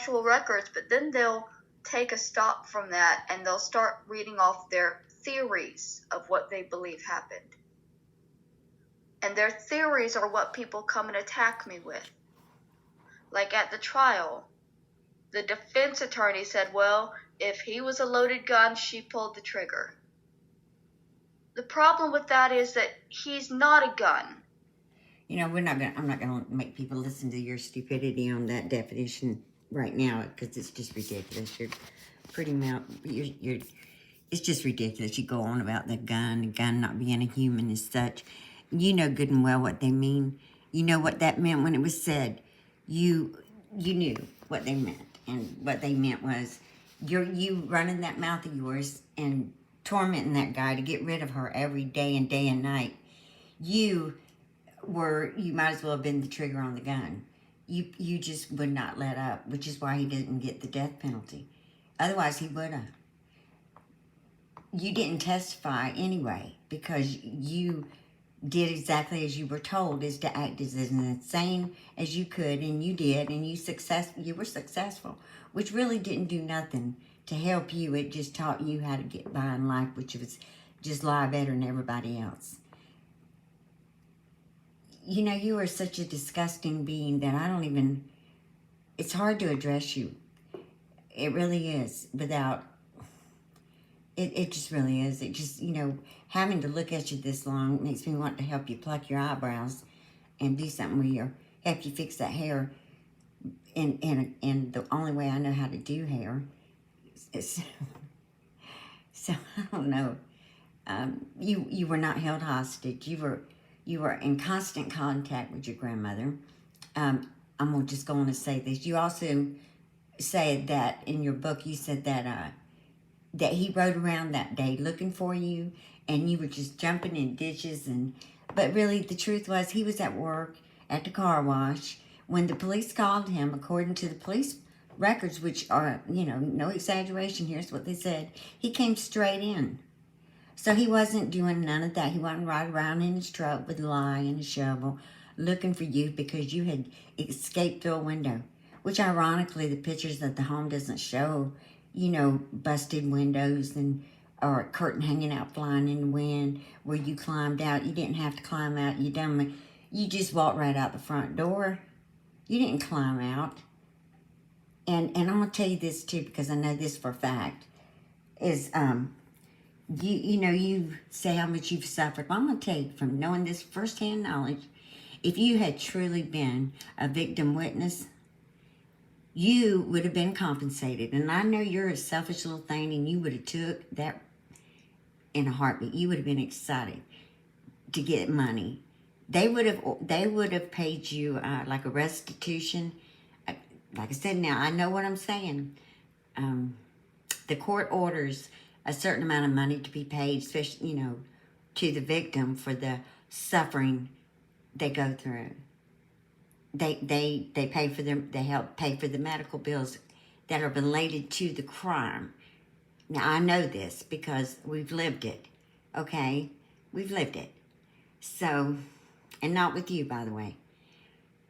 actual records, but then they'll take a stop from that and they'll start reading off their theories of what they believe happened. And their theories are what people come and attack me with. Like at the trial, the defense attorney said, well, if he was a loaded gun, she pulled the trigger. The problem with that is that he's not a gun. You know, I'm not gonna make people listen to your stupidity on that definition right now, because it's just ridiculous. You're pretty much, it's just ridiculous. You go on about the gun not being a human as such. You know good and well what they mean. You know what that meant when it was said. You knew what they meant, and what they meant was you running that mouth of yours and tormenting that guy to get rid of her every day and night. You might as well have been the trigger on the gun. You just would not let up, which is why he didn't get the death penalty. Otherwise, he would have. You didn't testify anyway, because you did exactly as you were told, is to act as insane as you could, and you did, and you were successful, which really didn't do nothing to help you. It just taught you how to get by in life, which was just lie better than everybody else. You know, you are such a disgusting being that it's hard to address you. It really is, without, it just really is. It just, you know, having to look at you this long makes me want to help you pluck your eyebrows and do something with help you fix that hair. And the only way I know how to do hair is, so I don't know. You were not held hostage. You were in constant contact with your grandmother. I'm just going to say this. You also said that in your book, you said that that he rode around that day looking for you, and you were just jumping in ditches. But really, the truth was, he was at work at the car wash when the police called him. According to the police records, which are, you know, no exaggeration, here's what they said. He came straight in. So he wasn't doing none of that. He wasn't riding around in his truck with a lie and a shovel looking for you because you had escaped through a window. Which, ironically, the pictures of the home doesn't show, you know, busted windows or a curtain hanging out flying in the wind where you climbed out. You didn't have to climb out. You just walked right out the front door. You didn't climb out. And I'm going to tell you this, too, because I know this for a fact, is... You know, you say how much you've suffered. But I'm going to tell you, from knowing this firsthand knowledge, if you had truly been a victim witness, you would have been compensated. And I know you're a selfish little thing, and you would have took that in a heartbeat. You would have been excited to get money. They would have paid you like a restitution. Like I said, now I know what I'm saying. The court orders a certain amount of money to be paid, especially, you know, to the victim for the suffering they go through. They pay for them. They help pay for the medical bills that are related to the crime. Now I know this because we've lived it. Okay, we've lived it. So, and not with you, by the way.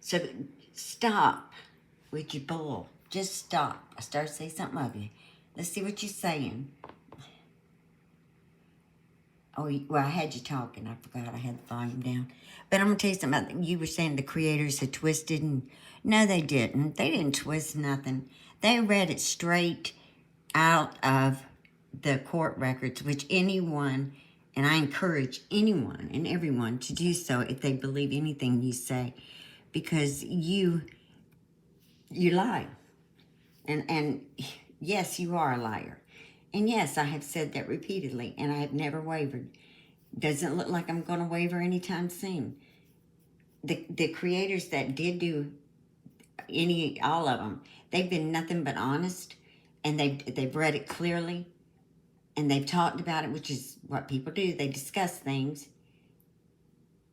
So stop with your bull. Just stop. I start to say something of you. Let's see what you're saying. Oh, well, I had you talking. I forgot I had the volume down. But I'm going to tell you something about, you were saying the creators had twisted. And no, they didn't. They didn't twist nothing. They read it straight out of the court records, which anyone, and I encourage anyone and everyone to do so if they believe anything you say, because you lie. And yes, you are a liar. And yes, I have said that repeatedly, and I have never wavered. Doesn't look like I'm going to waver anytime soon. The creators that did do all of them, they've been nothing but honest, and they've read it clearly, and they've talked about it, which is what people do. They discuss things,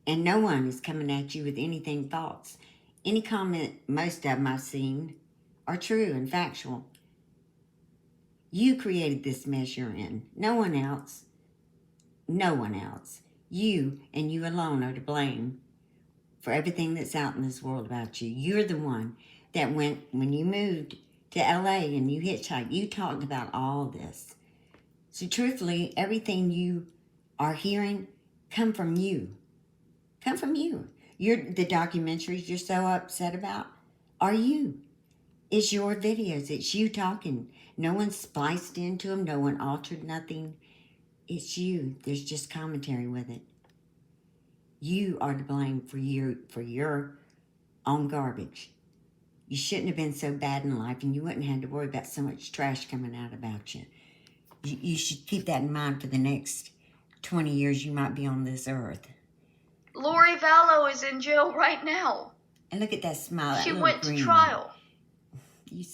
and no one is coming at you with anything false. Any comment, most of them I've seen, are true and factual. You created this mess you're in. No one else. No one else. You and you alone are to blame for everything that's out in this world about you. You're the one that when you moved to LA and you hitchhiked. You talked about all this. So truthfully, everything you are hearing come from you. Come from you. The documentaries you're so upset about are you. It's your videos. It's you talking. No one spliced into them. No one altered nothing. It's you. There's just commentary with it. You are to blame for your own garbage. You shouldn't have been so bad in life, and you wouldn't have had to worry about so much trash coming out about you. You should keep that in mind for the next 20 years you might be on this earth. Lori Vallow is in jail right now. And look at that smile. She went to trial.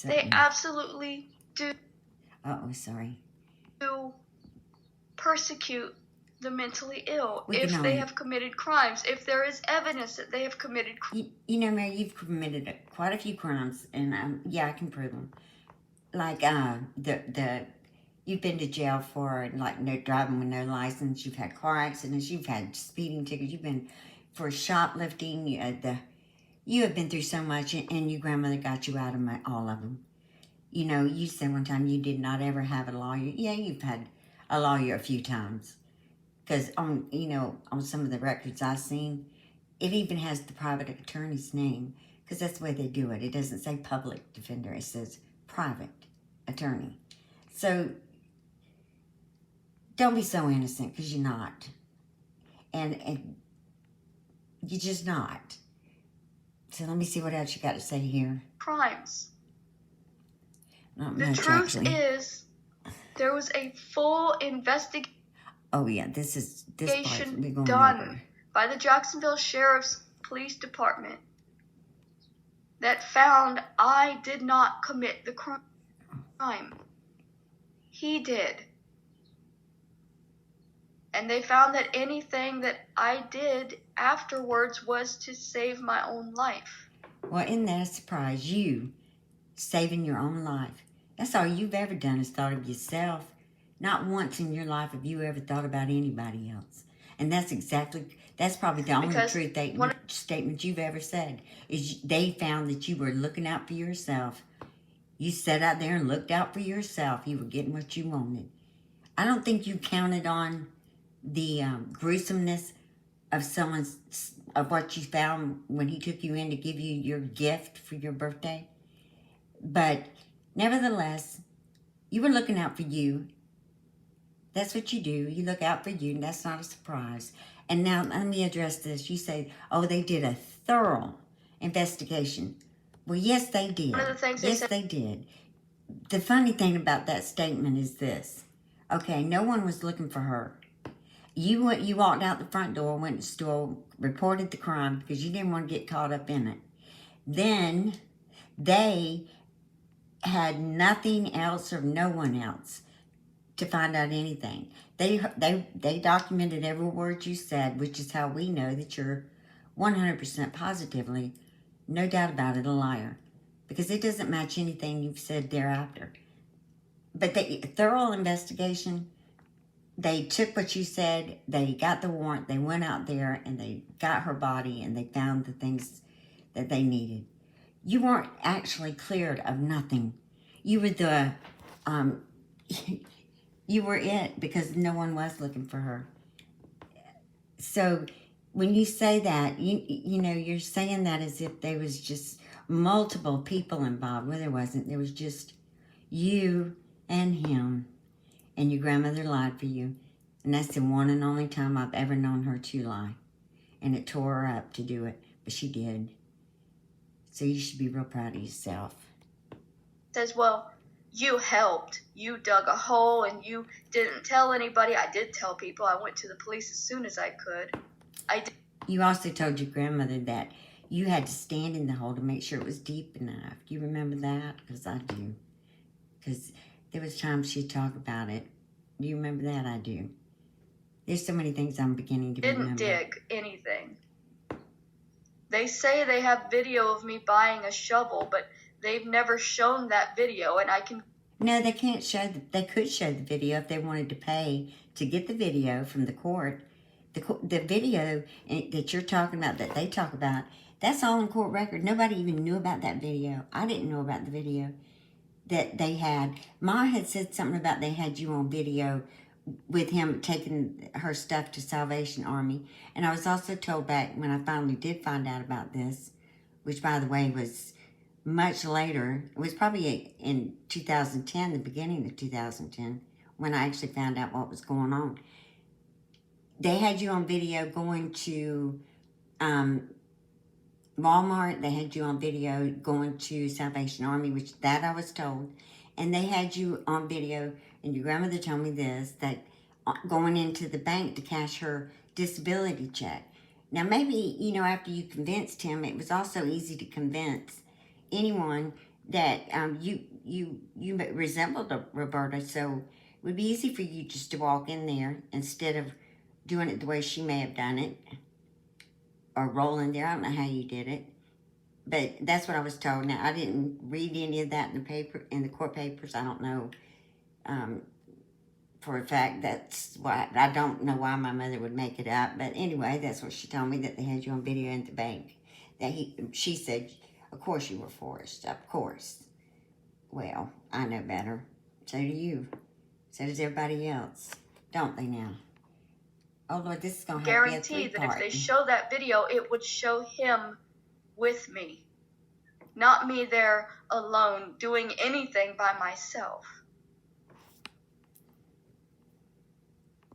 They absolutely do. Sorry. Do persecute the mentally ill if they have committed crimes, if there is evidence that they have committed crimes. You know, Mary, you've committed quite a few crimes, and yeah, I can prove them. Like you've been to jail for like no driving with no license. You've had car accidents. You've had speeding tickets. You've been for shoplifting. You have been through so much, and your grandmother got you out of all of them. You know, you said one time you did not ever have a lawyer. Yeah, you've had a lawyer a few times. Because on some of the records I've seen, it even has the private attorney's name. Because that's the way they do it. It doesn't say public defender. It says private attorney. So don't be so innocent, because you're not. And you're just not. So let me see what else you got to say here. Crimes. Not the much, truth actually. is, there was a full investigation. Oh yeah, this part we're going done over. By the Jacksonville Sheriff's Police Department that found I did not commit the crime. He did. And they found that anything that I did afterwards was to save my own life. Well, isn't that a surprise? You saving your own life. That's all you've ever done is thought of yourself. Not once in your life have you ever thought about anybody else. And that's probably the only true statement you've ever said, is they found that you were looking out for yourself. You sat out there and looked out for yourself. You were getting what you wanted. I don't think you counted on the gruesomeness of what you found when he took you in to give you your gift for your birthday. But nevertheless, you were looking out for you. That's what you do. You look out for you, and that's not a surprise. And now let me address this. You say, oh, they did a thorough investigation. Well, yes, they did. One of the things they did. The funny thing about that statement is this. Okay, no one was looking for her. You walked out the front door, went to the store, reported the crime because you didn't want to get caught up in it. Then they had nothing else or no one else to find out anything. They documented every word you said, which is how we know that you're 100% positively, no doubt about it, a liar. Because it doesn't match anything you've said thereafter. But thorough investigation, they took what you said, they got the warrant, they went out there and they got her body and they found the things that they needed. You weren't actually cleared of nothing. You were you were it because no one was looking for her. So when you say that, you know, you're saying that as if there was just multiple people involved. Well, there wasn't. There was just you and him, and your grandmother lied for you. And that's the one and only time I've ever known her to lie. And it tore her up to do it, but she did. So you should be real proud of yourself. Says, well, you helped. You dug a hole and you didn't tell anybody. I did tell people. I went to the police as soon as I could. I did. You also told your grandmother that you had to stand in the hole to make sure it was deep enough. Do you remember that? Because I do. Because there was times she'd talk about it. Do you remember that? I do. There's so many things I'm beginning to remember. Didn't dig anything. They say they have video of me buying a shovel, but they've never shown that video, and I can... No, they can't show... They could show the video if they wanted to pay to get the video from the court. The video that you're talking about, that they talk about, that's all in court record. Nobody even knew about that video. I didn't know about the video. that they had. Ma had said something about they had you on video with him taking her stuff to Salvation Army. And I was also told back when I finally did find out about this, which by the way was much later, it was probably in 2010, the beginning of 2010, when I actually found out what was going on. They had you on video going to Walmart. They had you on video going to Salvation Army, which that I was told. And they had you on video, and your grandmother told me this, that going into the bank to cash her disability check. Now maybe, after you convinced him, it was also easy to convince anyone that you resembled Roberta, so it would be easy for you just to walk in there instead of doing it the way she may have done it, or rolling there. I don't know how you did it, but that's what I was told. Now, I didn't read any of that in the court papers. I don't know for a fact. That's why I don't know why my mother would make it up. But anyway, that's what she told me, that they had you on video in the bank. She said, of course you were forced. Of course. Well, I know better. So do you. So does everybody else. Don't they now? Oh, Lord, this is going to have to be a Guarantee that three-part. if they show that video, it would show him with me. Not me there alone doing anything by myself.